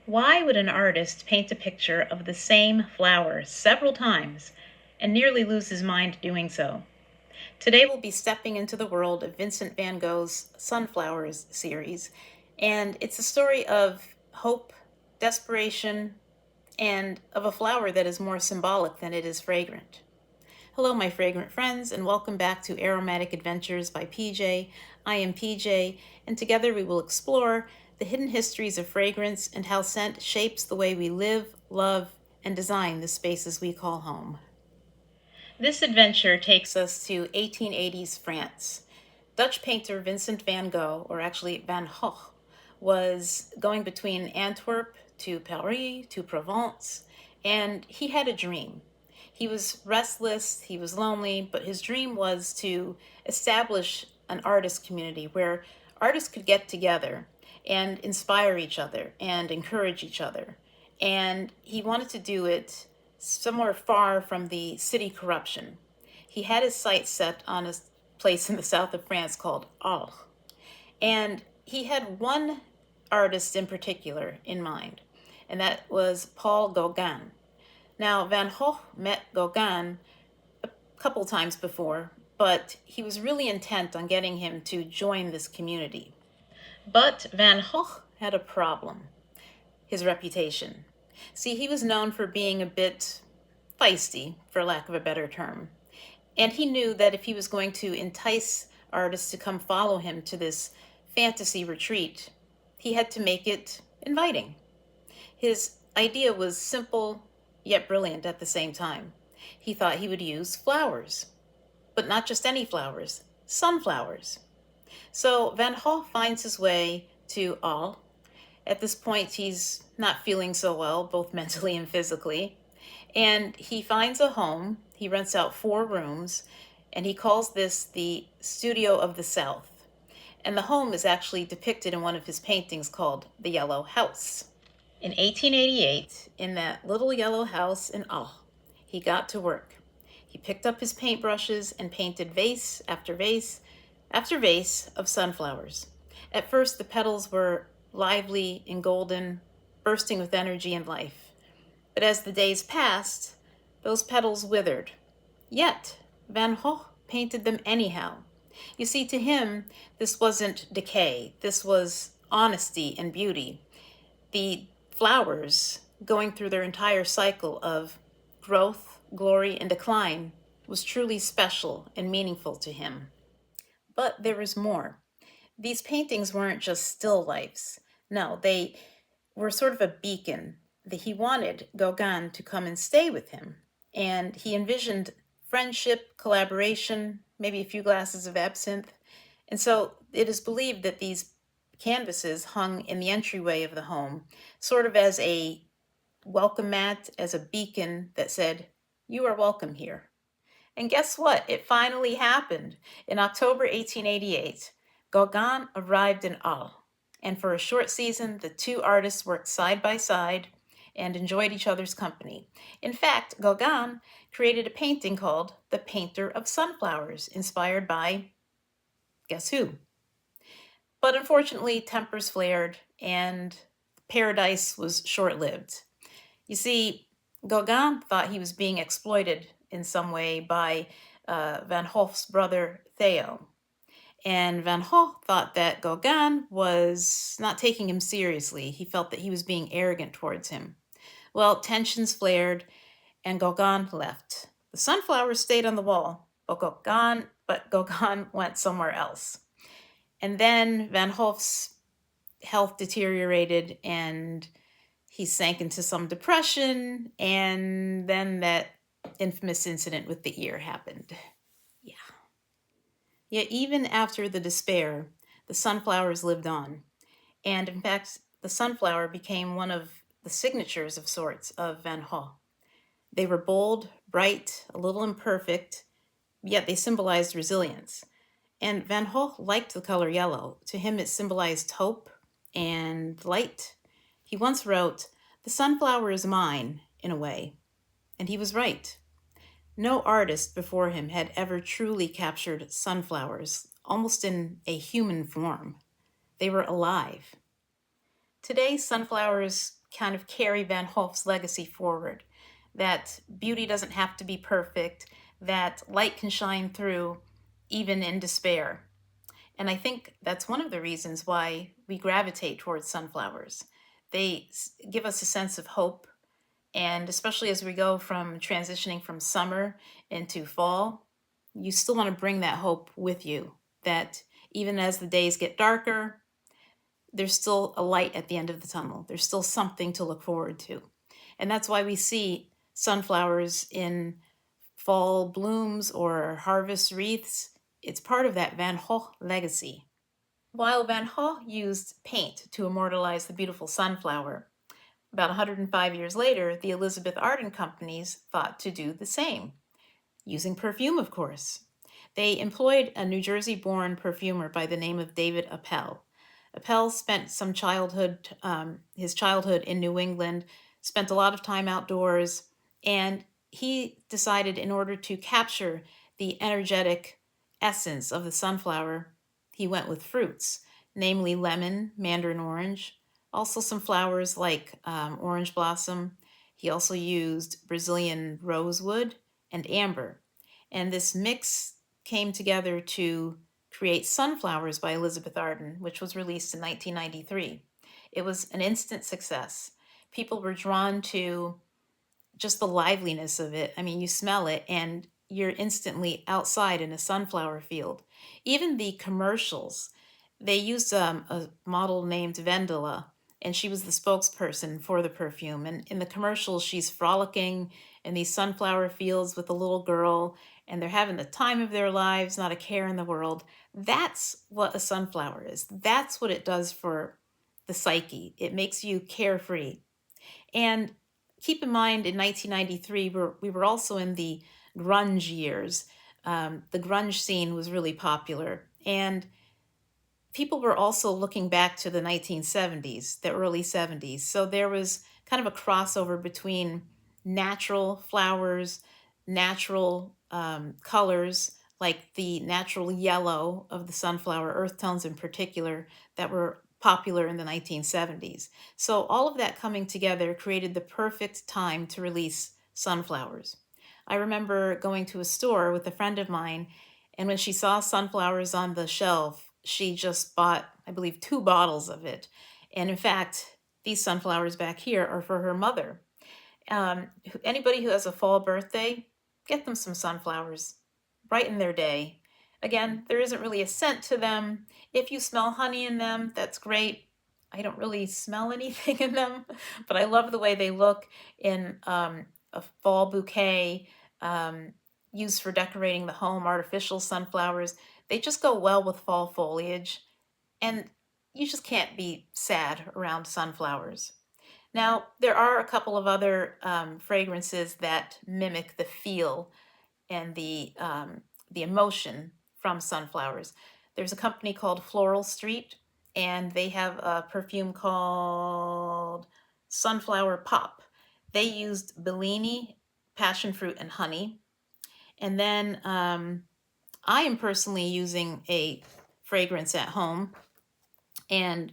Why would an artist paint a picture of the same flower several times and nearly lose his mind doing so? Today we'll be stepping into the world of Vincent van Gogh's Sunflowers series, and it's a story of hope, desperation, and of a flower that is more symbolic than it is fragrant. Hello, my fragrant friends, and welcome back to Aromatic Adventures by PJ. I am PJ, and together we will explore the hidden histories of fragrance and how scent shapes the way we live, love, and design the spaces we call home. This adventure takes us to 1880s France. Dutch painter Vincent van Gogh, or actually Van Gogh, was going between Antwerp to Paris to Provence, and he had a dream. He was restless, he was lonely, but his dream was to establish an artist community where artists could get together and inspire each other and encourage each other. And he wanted to do it somewhere far from the city corruption. He had his sights set on a place in the south of France called Gogh. And he had one artist in particular in mind, and that was Paul Gauguin. Now, Van Gogh met Gauguin a couple times before, but he was really intent on getting him to join this community. But Van Gogh had a problem: his reputation. See, he was known for being a bit feisty, for lack of a better term. And he knew that if he was going to entice artists to come follow him to this fantasy retreat, he had to make it inviting. His idea was simple yet brilliant at the same time. He thought he would use flowers, but not just any flowers, sunflowers. So Van Gogh finds his way to Gogh. At this point, he's not feeling so well, both mentally and physically. And he finds a home. He rents out 4 rooms, and he calls this the Studio of the South. And the home is actually depicted in one of his paintings called The Yellow House. In 1888, in that little yellow house in Gogh, he got to work. He picked up his paintbrushes and painted vase after vase after vase of sunflowers. At first, the petals were lively and golden, bursting with energy and life. But as the days passed, those petals withered. Yet, Van Gogh painted them anyhow. You see, to him, this wasn't decay. This was honesty and beauty. The flowers, going through their entire cycle of growth, glory, and decline, was truly special and meaningful to him. But there was more. These paintings weren't just still lifes. No, they were sort of a beacon that he wanted Gauguin to come and stay with him. And he envisioned friendship, collaboration, maybe a few glasses of absinthe. And so it is believed that these canvases hung in the entryway of the home, sort of as a welcome mat, as a beacon that said, "You are welcome here." And guess what? It finally happened. In October 1888, Gauguin arrived in Gogh. And for a short season, the 2 artists worked side by side and enjoyed each other's company. In fact, Gauguin created a painting called The Painter of Sunflowers, inspired by, guess who? But unfortunately, tempers flared and paradise was short-lived. You see, Gauguin thought he was being exploited in some way by Van Gogh's brother Theo. And Van Gogh thought that Gauguin was not taking him seriously. He felt that he was being arrogant towards him. Well, tensions flared, and Gauguin left. The sunflowers stayed on the wall, but Gauguin went somewhere else. And then Van Gogh's health deteriorated, and he sank into some depression, and then that infamous incident with the ear happened. Yeah. Yet even after the despair, the sunflowers lived on. And in fact, the sunflower became one of the signatures of sorts of Van Gogh. They were bold, bright, a little imperfect, yet they symbolized resilience. And Van Gogh liked the color yellow. To him, it symbolized hope and light. He once wrote, "The sunflower is mine, in a way." And he was right. No artist before him had ever truly captured sunflowers, almost in a human form. They were alive. Today, sunflowers kind of carry Van Gogh's legacy forward. That beauty doesn't have to be perfect, that light can shine through even in despair. And I think that's one of the reasons why we gravitate towards sunflowers. They give us a sense of hope, and especially as we go from transitioning from summer into fall, you still want to bring that hope with you, that even as the days get darker, there's still a light at the end of the tunnel. There's still something to look forward to. And that's why we see sunflowers in fall blooms or harvest wreaths. It's part of that Van Gogh legacy. While Van Gogh used paint to immortalize the beautiful sunflower, about 105 years later, the Elizabeth Arden companies thought to do the same, using perfume, of course. They employed a New Jersey-born perfumer by the name of David Appel. Appel spent his childhood in New England, spent a lot of time outdoors, and he decided in order to capture the energetic essence of the sunflower, he went with fruits, namely lemon, mandarin orange, also some flowers like orange blossom. He also used Brazilian rosewood and amber. And this mix came together to create Sunflowers by Elizabeth Arden, which was released in 1993. It was an instant success. People were drawn to just the liveliness of it. I mean, you smell it and you're instantly outside in a sunflower field. Even the commercials, they used a model named Vendela, and she was the spokesperson for the perfume. And in the commercials, she's frolicking in these sunflower fields with a little girl, and they're having the time of their lives, not a care in the world. That's what a sunflower is. That's what it does for the psyche. It makes you carefree. And keep in mind, in 1993, we were also in the grunge years. The grunge scene was really popular. And people were also looking back to the 1970s, the early 70s. So there was kind of a crossover between natural flowers, natural colors, like the natural yellow of the sunflower, earth tones in particular, that were popular in the 1970s. So all of that coming together created the perfect time to release sunflowers. I remember going to a store with a friend of mine, and when she saw sunflowers on the shelf, she just bought, I believe, 2 bottles of it. And in fact, these sunflowers back here are for her mother. Anybody who has a fall birthday, get them some sunflowers, brighten their day. Again, there isn't really a scent to them. If you smell honey in them, that's great. I don't really smell anything in them, but I love the way they look in a fall bouquet, used for decorating the home, artificial sunflowers. They just go well with fall foliage, and you just can't be sad around sunflowers. Now, there are a couple of other fragrances that mimic the feel and the emotion from sunflowers. There's a company called Floral Street, and they have a perfume called Sunflower Pop. They used Bellini, passion fruit, and honey. And then I am personally using a fragrance at home, and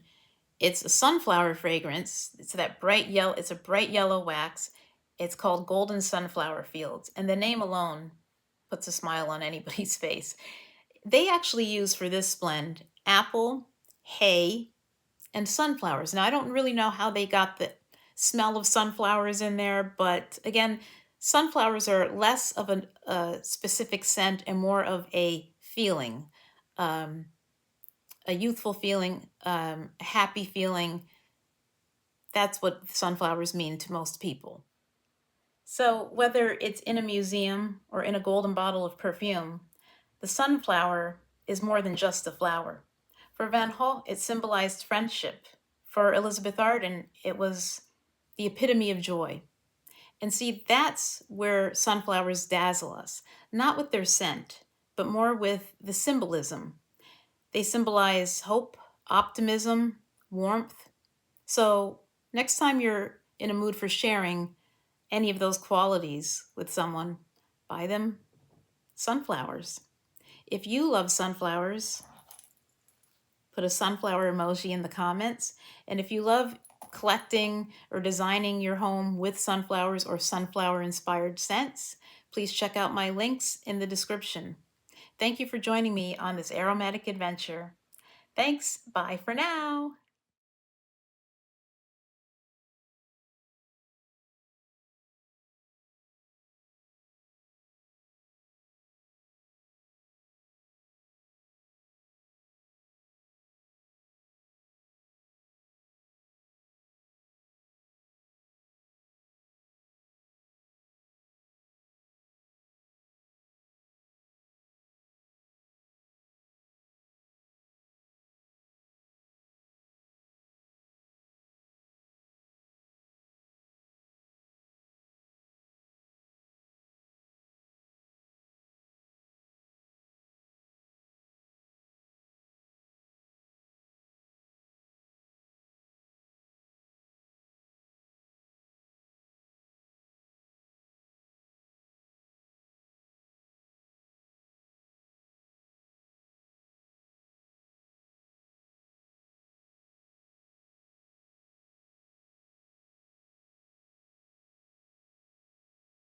it's a sunflower fragrance. It's that bright yellow. It's a bright yellow wax. It's called Golden Sunflower Fields, and the name alone puts a smile on anybody's face. They actually use for this blend apple, hay, and sunflowers. Now, I don't really know how they got the smell of sunflowers in there, but again, sunflowers are less of a specific scent and more of a feeling, a youthful feeling, a happy feeling. That's what sunflowers mean to most people. So whether it's in a museum or in a golden bottle of perfume, the sunflower is more than just a flower. For Van Gogh, it symbolized friendship. For Elizabeth Arden, it was the epitome of joy. And see, that's where sunflowers dazzle us, not with their scent, but more with the symbolism. They symbolize hope, optimism, warmth. So next time you're in a mood for sharing any of those qualities with someone, buy them sunflowers. If you love sunflowers, put a sunflower emoji in the comments. And if you love collecting or designing your home with sunflowers or sunflower-inspired scents, please check out my links in the description. Thank you for joining me on this aromatic adventure. Thanks. Bye for now.